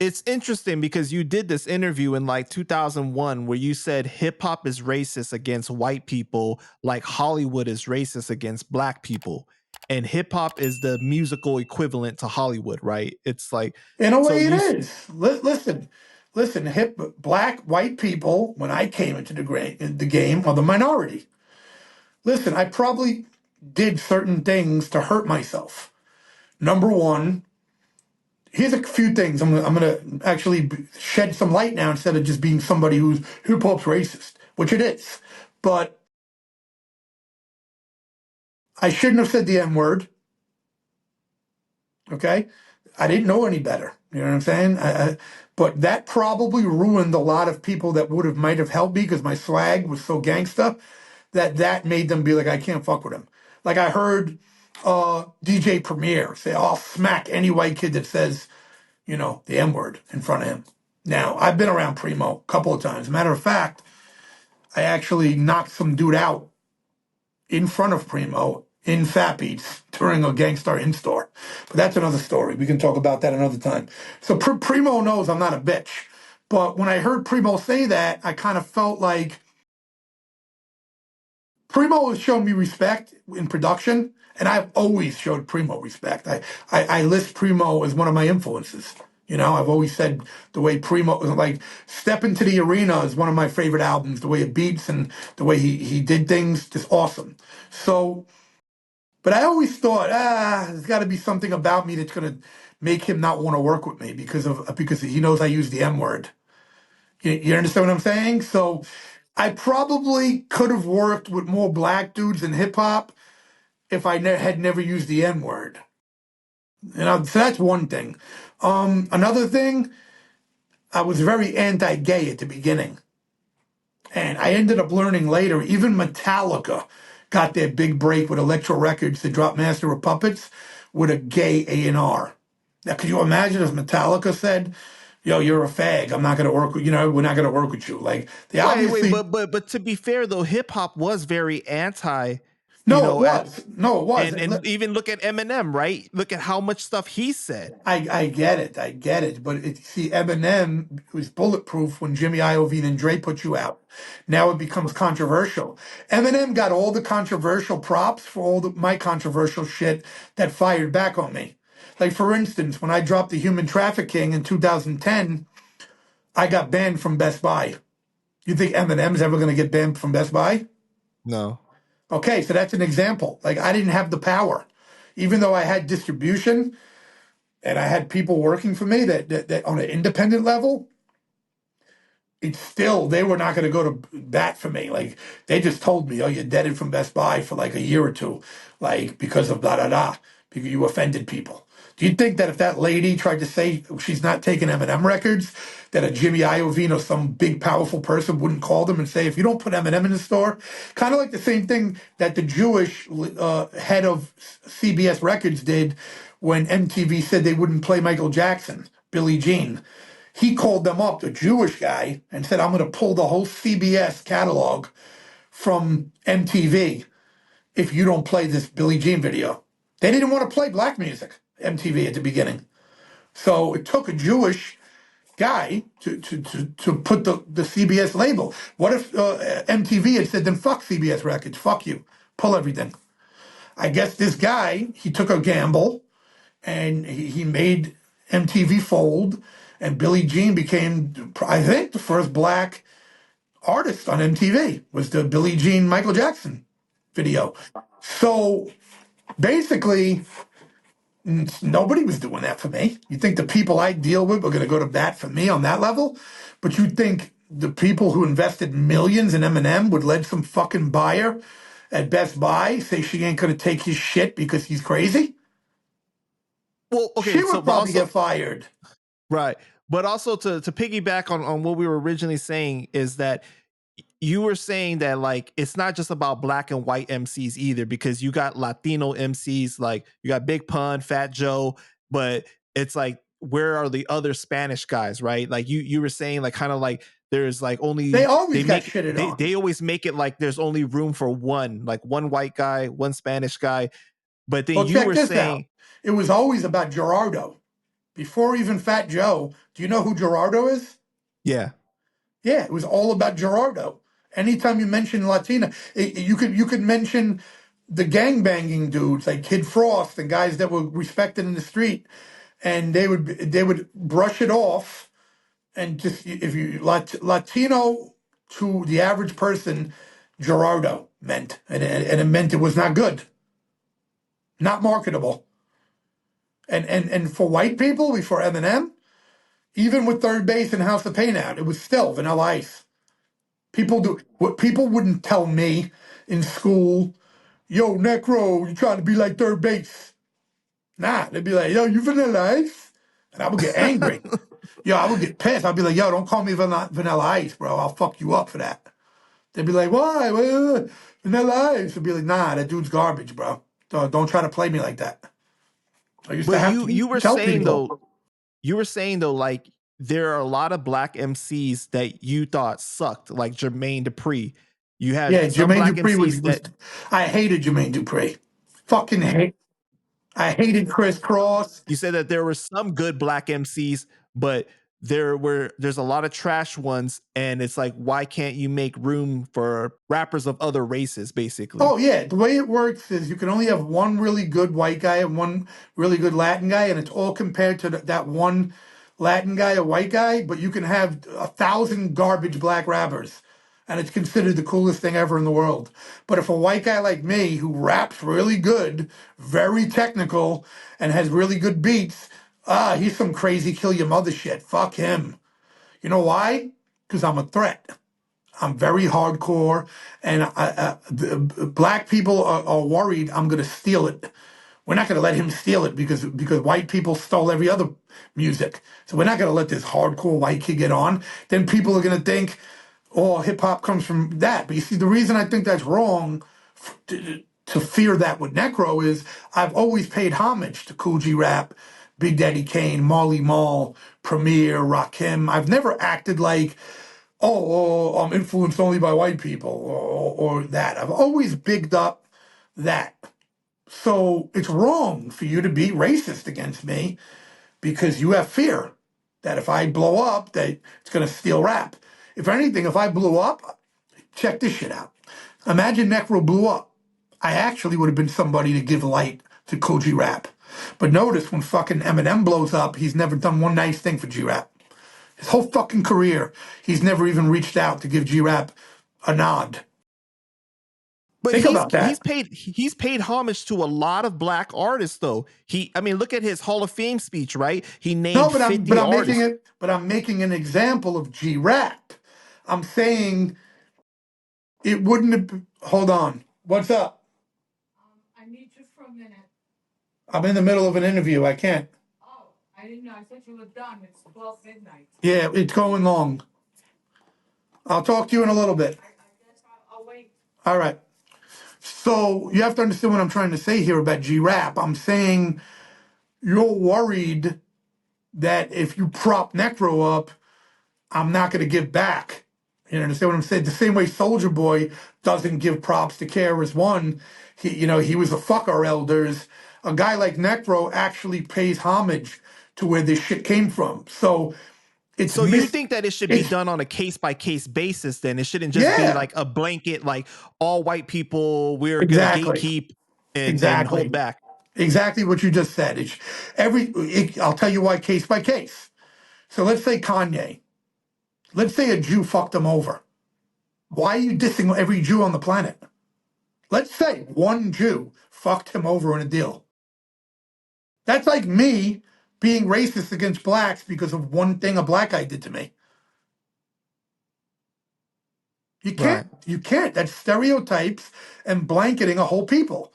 It's interesting because you did this interview in like 2001 where you said hip hop is racist against white people like Hollywood is racist against black people. And hip hop is the musical equivalent to Hollywood, right? It's like, In a so way, it you, is. Listen. Black, white people, when I came into the game, are the minority. Listen, I probably did certain things to hurt myself. Number one, here's a few things. I'm gonna actually shed some light now instead of just being somebody who's hip hop's racist, which it is. But I shouldn't have said the N word. Okay, I didn't know any better. You know what I'm saying? But that probably ruined a lot of people that might have helped me because my swag was so gangsta that made them be like, I can't fuck with him. Like I heard DJ Premier say, I'll smack any white kid that says, the N word in front of him. Now, I've been around Primo a couple of times. Matter of fact, I actually knocked some dude out in front of Primo in Fat Beats during a Gangstar in-store. But that's another story. We can talk about that another time. So Primo knows I'm not a bitch. But when I heard Primo say that, I kind of felt like Primo has shown me respect in production, and I've always showed Primo respect. I list Primo as one of my influences. I've always said the way Primo, like Step Into the Arena is one of my favorite albums, the way it beats and the way he did things, just awesome. So, but I always thought, there's got to be something about me that's going to make him not want to work with me because he knows I use the M word. You understand what I'm saying? So I probably could have worked with more black dudes in hip hop if I had never used the N word. So that's one thing. Another thing, I was very anti-gay at the beginning. And I ended up learning later, even Metallica got their big break with Electro Records to drop Master of Puppets with a gay A&R. Now, could you imagine if Metallica said, yo, you're a fag, I'm not going to work with, we're not going to work with you. Like, they wait, obviously... but to be fair though, hip hop was very anti, No, it was. No, it was. and even look at Eminem, right? Look at how much stuff he said. I get it. I get it. But see, Eminem was bulletproof when Jimmy Iovine and Dre put you out. Now it becomes controversial. Eminem got all the controversial props for all my controversial shit that fired back on me. Like, for instance, when I dropped the human trafficking in 2010, I got banned from Best Buy. You think Eminem's ever going to get banned from Best Buy? No. Okay, so that's an example. Like, I didn't have the power. Even though I had distribution, and I had people working for me that on an independent level, it's still, they were not going to go to bat for me. Like, they just told me, oh, you're deaded from Best Buy for like a year or two, like, because of da-da-da, because you offended people. Do you think that if that lady tried to say she's not taking M&M records, that a Jimmy Iovine or some big powerful person wouldn't call them and say, if you don't put M&M in the store? Kind of like the same thing that the Jewish head of CBS Records did when MTV said they wouldn't play Michael Jackson, Billie Jean. He called them up, the Jewish guy, and said, I'm going to pull the whole CBS catalog from MTV if you don't play this Billie Jean video. They didn't want to play black music, MTV, at the beginning. So it took a Jewish guy to put the CBS label. What if MTV had said, then fuck CBS Records, fuck you, pull everything? I guess this guy, he took a gamble, and he made MTV fold, and Billie Jean became, I think, the first black artist on MTV was the Billie Jean Michael Jackson video. So basically, nobody was doing that for me. You think the people I deal with were going to go to bat for me on that level? But you think the people who invested millions in Eminem would let some fucking buyer at Best Buy say she ain't going to take his shit because he's crazy? Well, okay, She would probably get fired. Right. But also to piggyback on what we were originally saying is that you were saying that like it's not just about black and white MCs either, because you got Latino MCs, like you got Big Pun, Fat Joe, but it's like, where are the other Spanish guys, right? Like you were saying, like kind of like there's like only they always got shitted on. They always make it like there's only room for one, like one white guy, one Spanish guy. But then Well, you check were this out. saying, It was always about Gerardo. Before even Fat Joe, do you know who Gerardo is? yeah. Yeah, it was all about Gerardo. Anytime you mention Latina, you could mention the gangbanging dudes like Kid Frost, the guys that were respected in the street, and they would brush it off and just if you Latino to the average person, Gerardo meant, and it meant it was not good, not marketable, and for white people before Eminem, even with Third Base and House of Pain out, it was still Vanilla Ice. People do what people wouldn't tell me in school. Yo, Necro, you trying to be like Third Base? Nah, they'd be like, yo, you Vanilla Ice, and I would get angry. Yo, I would get pissed. I'd be like, yo, don't call me Vanilla Ice, bro. I'll fuck you up for that. They'd be like, why? Vanilla Ice. I'd be like, nah, that dude's garbage, bro. Don't try to play me like that. I used to But have you to were tell saying people. though, you were saying though, like there are a lot of black MCs that you thought sucked, like Jermaine Dupri. You Yeah, had some Jermaine black Dupri was, MCs was that I hated Jermaine Dupri. Fucking hate. I hated Chris Cross. you said that there were some good black MCs, but there's a lot of trash ones, and it's like, why can't you make room for rappers of other races, basically? Oh yeah, the way it works is you can only have one really good white guy and one really good Latin guy, and it's all compared to that one Latin guy or white guy. But you can have 1,000 garbage black rappers, and it's considered the coolest thing ever in the world. But if a white guy like me who raps really good, very technical, and has really good beats, he's some crazy kill your mother shit. Fuck him. You know why? Because I'm a threat. I'm very hardcore, and black people are worried I'm going to steal it. We're not going to let him steal it because white people stole every other music. So we're not going to let this hardcore white kid get on. Then people are going to think, oh, hip hop comes from that. But you see, the reason I think that's wrong to fear that with Necro is I've always paid homage to Cool G Rap, Big Daddy Kane, Marley Marl, Premier, Rakim. I've never acted like, I'm influenced only by white people or that. I've always bigged up that. So it's wrong for you to be racist against me because you have fear that if I blow up, that it's going to steal rap. If anything, if I blew up, check this shit out. Imagine Necro blew up. I actually would have been somebody to give light to Koji Rap. But notice when fucking Eminem blows up, he's never done one nice thing for G-Rap. His whole fucking career, he's never even reached out to give G-Rap a nod. But Think about that. he's paid homage to a lot of black artists though. I mean, look at his Hall of Fame speech, right? He No, named but I'm but 50 I'm making artists. it. But I'm making an example of G-Rap. I'm saying it wouldn't have. Hold on. What's up? I need you for a minute. I'm in the middle of an interview. I can't. Oh, I didn't know. I thought you were done. It's 12 midnight. Yeah, it's going long. I'll talk to you in a little bit. I guess I'll wait. All right. So you have to understand what I'm trying to say here about G-Rap. I'm saying you're worried that if you prop Necro up, I'm not going to give back. You understand what I'm saying? The same way Soldier Boy doesn't give props to KRS-One. He was a fuck our elders. A guy like Necro actually pays homage to where this shit came from. So it's So you think that it should be it's done on a case by case basis then? It shouldn't just be yeah, like a blanket, like all white people, we're going to exactly, gatekeep and hold exactly, back. exactly what you just said. I'll tell you why case by case. So let's say Kanye. Let's say a Jew fucked him over. Why are you dissing every Jew on the planet? Let's say one Jew fucked him over in a deal. That's like me being racist against blacks because of one thing a black guy did to me. You can't. Right. You can't. That's stereotypes and blanketing a whole people.